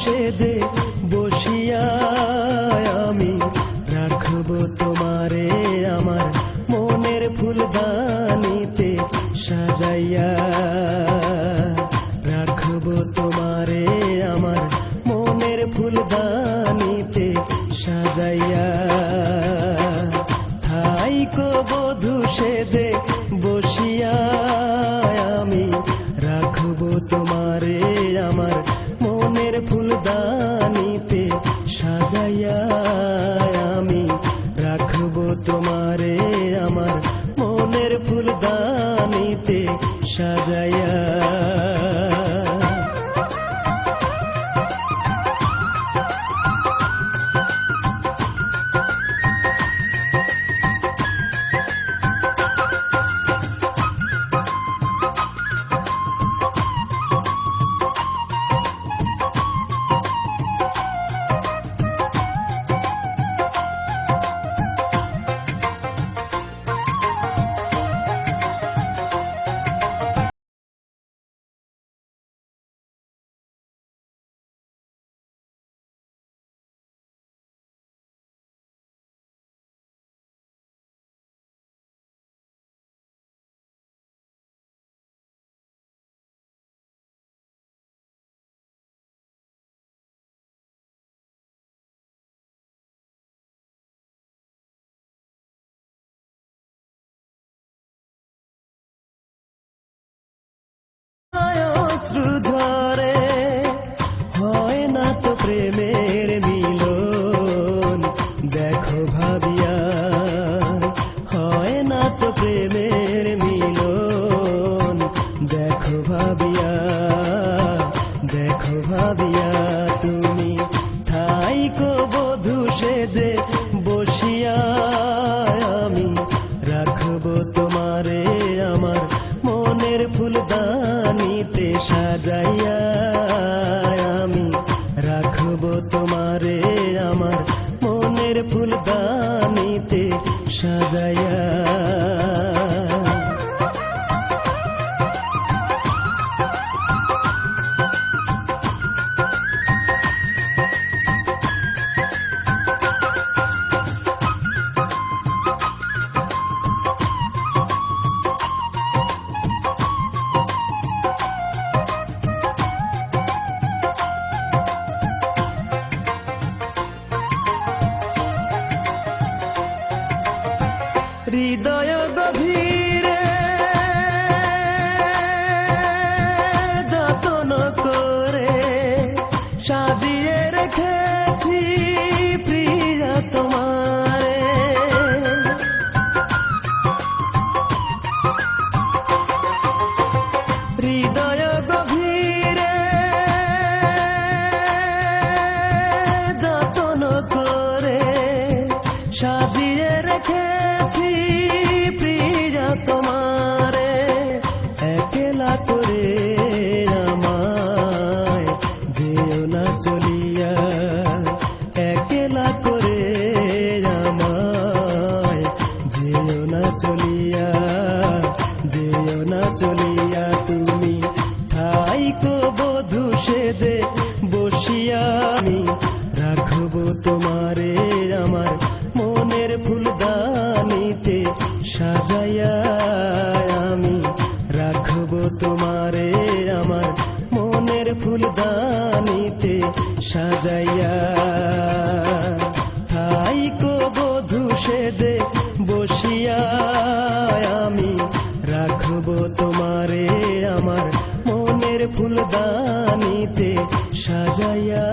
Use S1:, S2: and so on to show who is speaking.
S1: সেদে বসিয়া আমি রাখব তোমারে আমার মনের ফুলদানিতে সাজাইয়া, রাখব তোমারে আমার মনের ফুলদানিতে সাজাইয়া। থাইকো বধূ সেদে বসিয়া আমি রাখব তোমারে আমার মনের ফুলদানিতে সাজাইয়া, আমি রাখব তোমারে আমার মনের ফুলদানিতে সাজাইয়া। ধরে হয় না তো প্রেমের মিলন, দেখো ভাবিয়া হয় না তো প্রেমের মিলন, দেখো ভাবিয়া, দেখো ভাবিয়া। তুমি থাইকো বধূ সেদে বসিয়া আমি রাখব তোমারে আমার মনের ফুলদানিতে সাজাইয়া, আমি রাখব তোমারে আমার মনের ফুলদানিতে সাজাইয়া। হৃদয় গভীরে যত্ন করে সাজিয়ে রেখেছি প্রিয়া তোমারে, হৃদয় গভীরে যত্ন করে সাজিয়ে রেখেছি প্রিয়া তোমারে, একলা করে আমায় যেও না চলিয়া, একলা করে আমায় যেও না চলিয়া, যেও না চলিয়া। তুমি থাইকো বধূ সেদে বসিয়া আমি রাখব তোমারে আমার মনের ফুলদানিতে সাজাইয়া, আমি রাখব তোমারে আমার মনের ফুলদানিতে সাজাইয়া। থাইকো বধূ সেদে বসিয়া আমি রাখব তোমারে আমার মনের ফুলদানিতে সাজাইয়া।